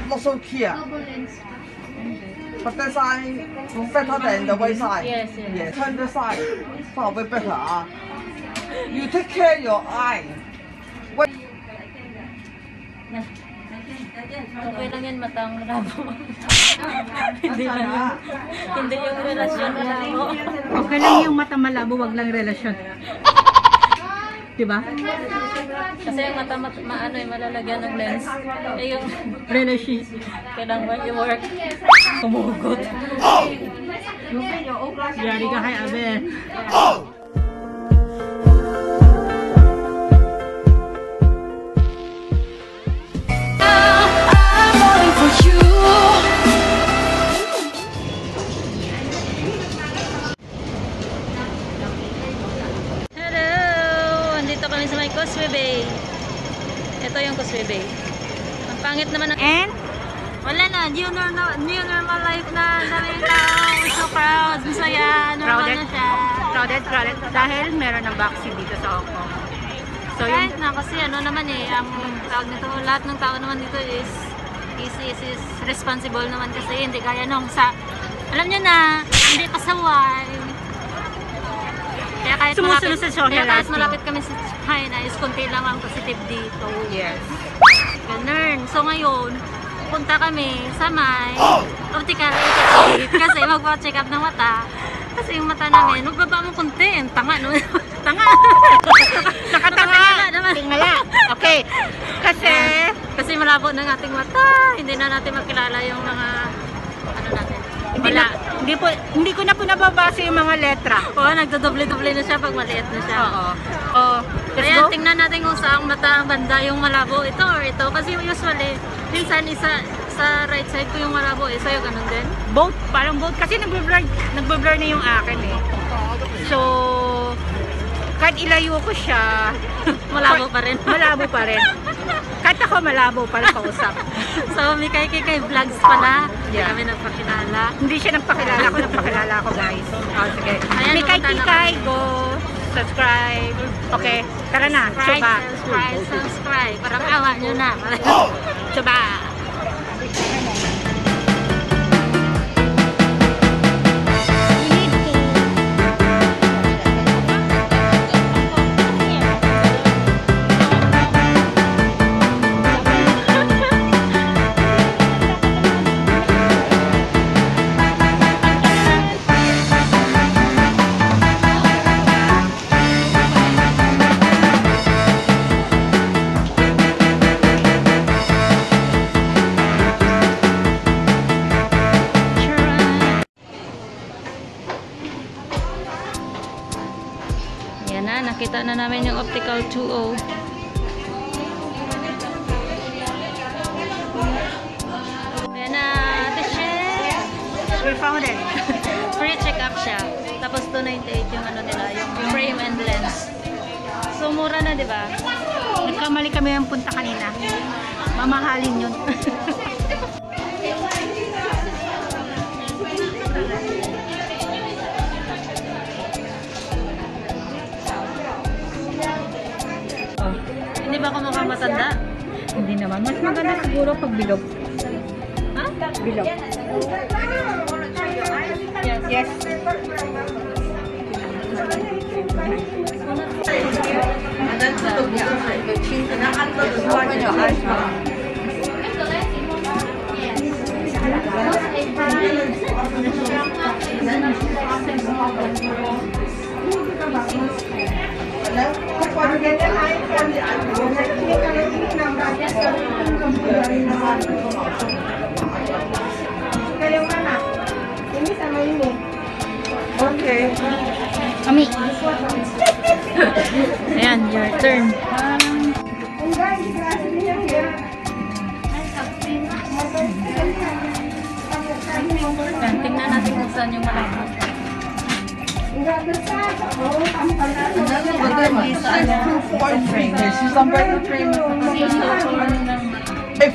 落數 key 啊！better side better than the white side. Yes. Turn the side. Far away better 啊！ You take care your eye. Okay lang yan, matang malabo. Hindi yung relasyon malabo. Okay lang yung mata malabo, wag lang relasyon. Diba? Kasi yung mata maano yung malalagyan ng lens. Eh yung Relasyon. kailangan i-work. Humugot. Yari ka kay Abe. Causeway Bay. Ito yung Causeway Bay. Ang pangit naman ng... And? Wala na. New normal life na. Daming tao. So crowd. Masaya. Normal na siya. Crowded. Dahil meron ng vaccine dito sa Hong Kong. So kahit na kasi ano naman eh. Ang tawag nito, lahat ng tao naman dito is responsible naman kasi. Hindi kaya nung sa... Alam niyo na, hindi pasaway. Kaya kahit sumusunod sa social kahit malapit kami sa China, is konti lang ang positive dito. Yes. Ganun. So ngayon, punta kami sa may optical kasi magpa-check up ng mata. Kasi yung mata namin, magbaba mo konti. Tanga, no? Tanga! Nakatanga! Tingala! Okay. Kasi malabo ng ating mata. Hindi na natin makilala yung mga ano natin. Hindi ko na po nababasa yung mga letra. Oo, nagdodoble-doble na siya pag maliit na siya. Oo. Kaya tingnan natin kung saan mata ang banda yung malabo. Ito or ito. Kasi usually, minsan isa sa right side ko yung malabo. Sa'yo ganun din? Both. Parang both. Kasi nagbe-blur na yung akin eh. So, kahit ilayo ko siya, Malabo pa rin. Malabo pa rin. Kahit ako malabo para kausap. So, may kay vlogs pala. Hindi Yeah. kami nagpakilala. Hindi siya nagpakilala ako, nagpakilala ako guys. Oh, sige. Ayan, May kay pumunta na Kikay, go. Subscribe. Okay, tara na. Subscribe. Parang awa nyo na. Suba. Nakita na namin yung optical 2.0. Ayan na, We found it. free check-up siya. Tapos 298 yung ano nila, yung frame and lens. So mura na, di ba? Nagkamali kami yung punta kanina. Mamahalin yun. Hindi ba ako mukhang matanda? Hindi naman. Mas maganda siguro pag bilog. Ha? Bilog. Yes. Okay. Ami. Ayan, your turn. Ayan, tingnan natin kung saan yung malabo.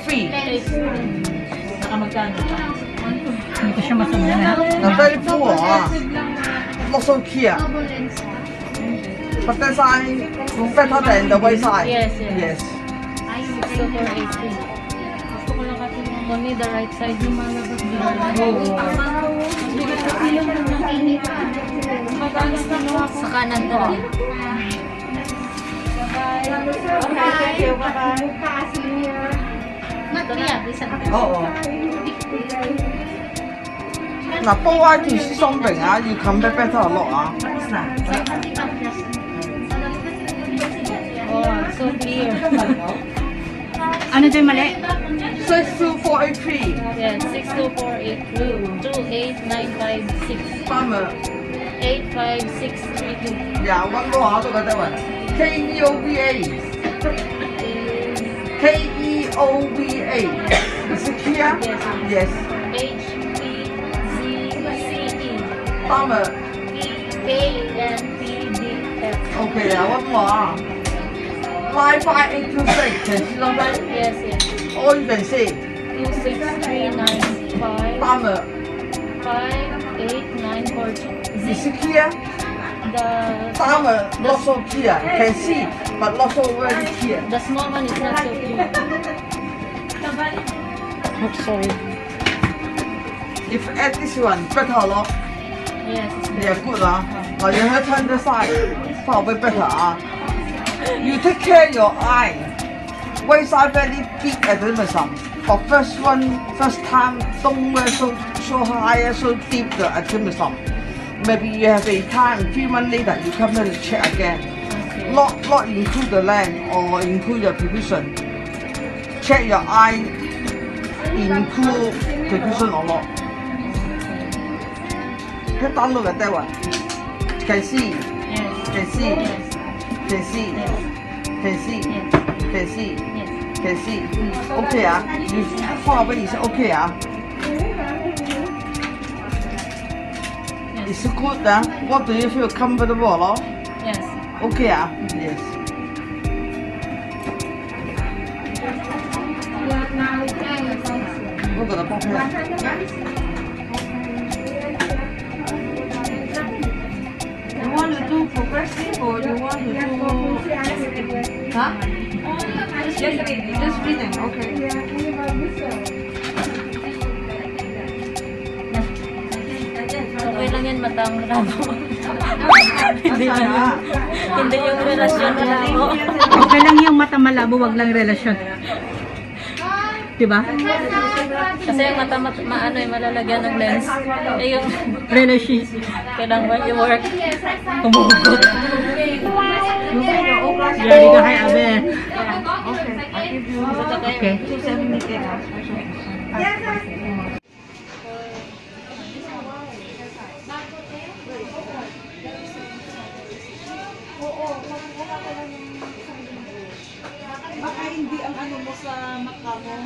Free. Nakamagkano pa? Hindi ko siya masama na. Na very poor. Not so key. But the size better than the waist size. Yes, yes. Yes. 62483. Gusto ko lang kasi yung only the right side yung malabas dito. Sa kanan ko. Oo.嗱，煲開條絲鬆餅啊，要冚 better 落啊。 Oh, so clear. Ano dyan mali? 62483 Yes, 62482 28956 Farmer. 85632. Yeah, one more out of that one. KEOVA. KEOVA. Is it clear? Yes. Yes. HPCCE Farmer. KNPDF. Okay, one more. 95826. Can you see that? Yes, yes. Or you can see. 26395 Farmer. 58942. Is it clear? The Farmer not so clear. Can see, but not so very clear. the small one is not so clear. Oh, sorry. If add this one, better a lot. Yes, it's Yeah, good ah. Now you have to turn the side. Far way better ah. You take care your eye. Waist side very big astigmatism. For first time, don't wear so high, so deep the astigmatism. Maybe you have a time, 3 months later, you come here to check again. okay. Not include the lens or include your precision. Check your eye, include precision or not. Have a look at that one. Can see, Yes. can see, Yes. can see, Yes. can see, Yes. can see, Yes. can see. Okay ah, you 画俾你先 OK 啊。It's good ah. What do you feel comfortable 咯 Yes.？OK 啊？Yes。我覺得幫佢。You want to do progressive or you want to do? Huh? Just reading. Okay. Okay lang yan, matang ramo. Hindi yung relasyon na ramo. Okay lang yung mata malabo, wag lang relasyon. Diba? Kasi yung mata maano eh, malalagyan ng lens. Eh yung Relasyon. kailangan i-work. Humugot. Yari ka kay Abe. Okay. Baka hindi ang ano mo sa maka mo.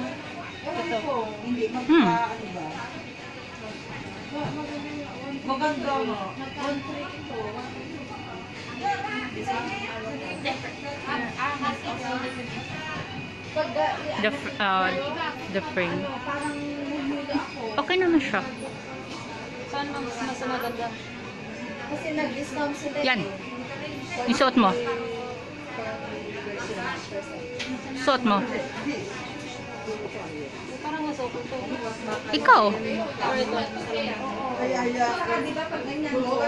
Ito. Hindi Hmm. ano ba? Maganda mo. The frame. Okay naman siya. Saan mas maganda? Kasi nag-discount sila. Yan. Isuot mo. Suot mo. Parang mas okay to. Ikaw. Or ito. Kaya di ba pag ganyan mo,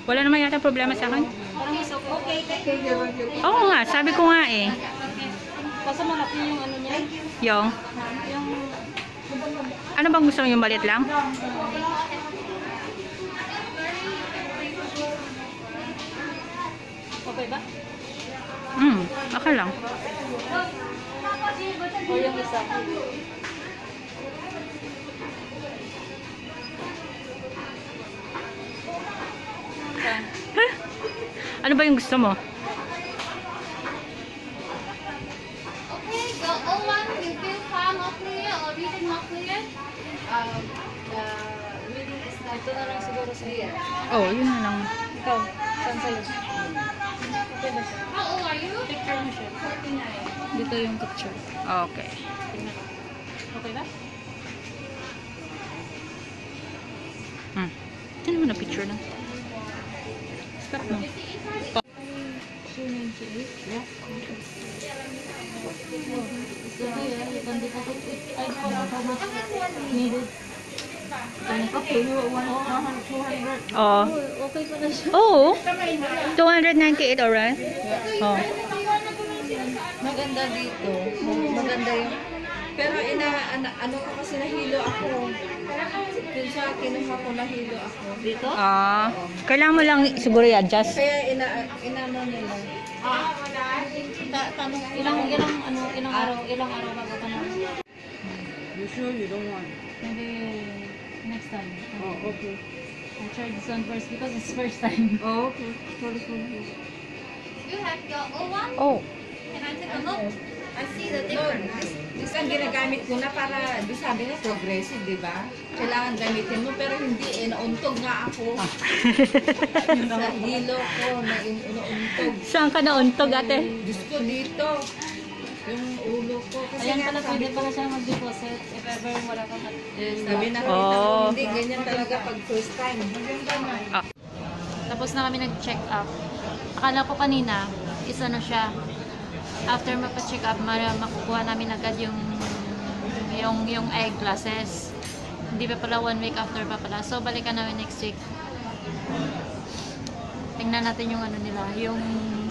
Wala naman yata problema sa akin. Parang mas okay. Okay. Oo nga, sabi ko nga eh. Kaso malaki yung ano niya. Yung, Yung ano bang gusto mo, yung maliit lang? okay ba? Okay lang. O yung isa. Saan? Ano ba yung gusto mo? Okay, the old one, you feel far more clear or reading more clear? The reading is not Ito na lang siguro sa'yo. Oh, yun na lang. Ikaw, saan sa'yo? Okay ba? How old are you? Picture mo siya. 49. Dito yung picture. Okay. Tingnan. Okay ba? Ito naman na picture na. Stop mo. Oh. Okay pa na siya. Oh. 298 alright? Oh. Maganda dito. Maganda yung... Pero ano ko kasi nahilo ako. Yun sa kinuha ko nahilo ako. Dito? Kailangan mo lang siguro i-adjust. Kaya inano nila. Tanong, ilang araw bago ka na? You sure you don't want? Maybe next time. Oh, okay. I'll try this one first because it's first time. Oh, okay. Sorry. You have your own one? Oh. Can I take a look? I see the difference. This ang ginagamit ko na para, di sabi na progressive, di ba? Kailangan gamitin mo, pero hindi eh, nauntog nga ako. Sa hilo ko, nauntog. Saan ka nauntog, ate? Diyos ko dito. Yung ulo ko. Kasi Ayan nga, pala, sabi pwede ko, pala siya mag-deposit if ever wala kang sabi na kita ko, hindi, ganyan talaga pag first time. Tapos na kami nag-check up. Akala ko kanina, isa na siya. After mapa-check up, makukuha namin agad yung eyeglasses. Hindi pa pala 1 week after pa pala. So, balikan namin next week. Tingnan natin yung ano nila, yung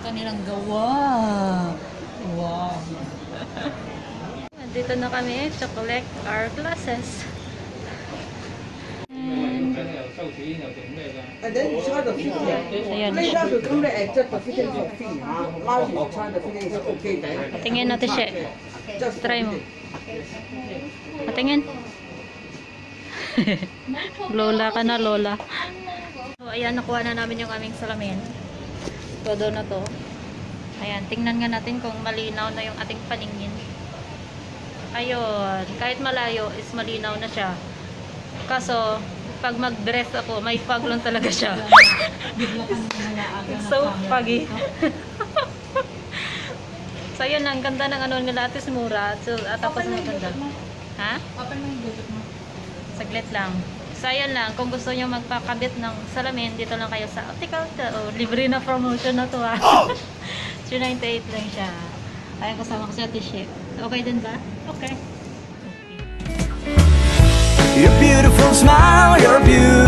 kanilang gawa. Wow! Dito na kami to collect our glasses. And then you try the fitting. Ayan. Lay down to come and adjust the fitting for fitting. Now you try the fitting is okay then. Patingin natin siya. Just Try mo. Patingin. Lola ka na, Lola. So, ayan, nakuha na namin yung aming salamin. Todo na to. Ayan, tingnan nga natin kung malinaw na yung ating paningin. Ayun, kahit malayo is malinaw na siya. Kaso, pag mag-dress ako, may fog lang talaga siya. It's so foggy. So, yun, ang ganda ng ano nila, atis mura. So, tapos ang ganda. Ha? Open mo yung Bluetooth mo. Saglit lang. So, ayan lang. Kung gusto nyo magpakabit ng salamin, dito lang kayo sa Optical. Oh, libre na promotion na to ha. 298 lang siya. Ayan, kasama ko sa t-shirt. Okay din ba? Okay. Your beautiful smile, your beautiful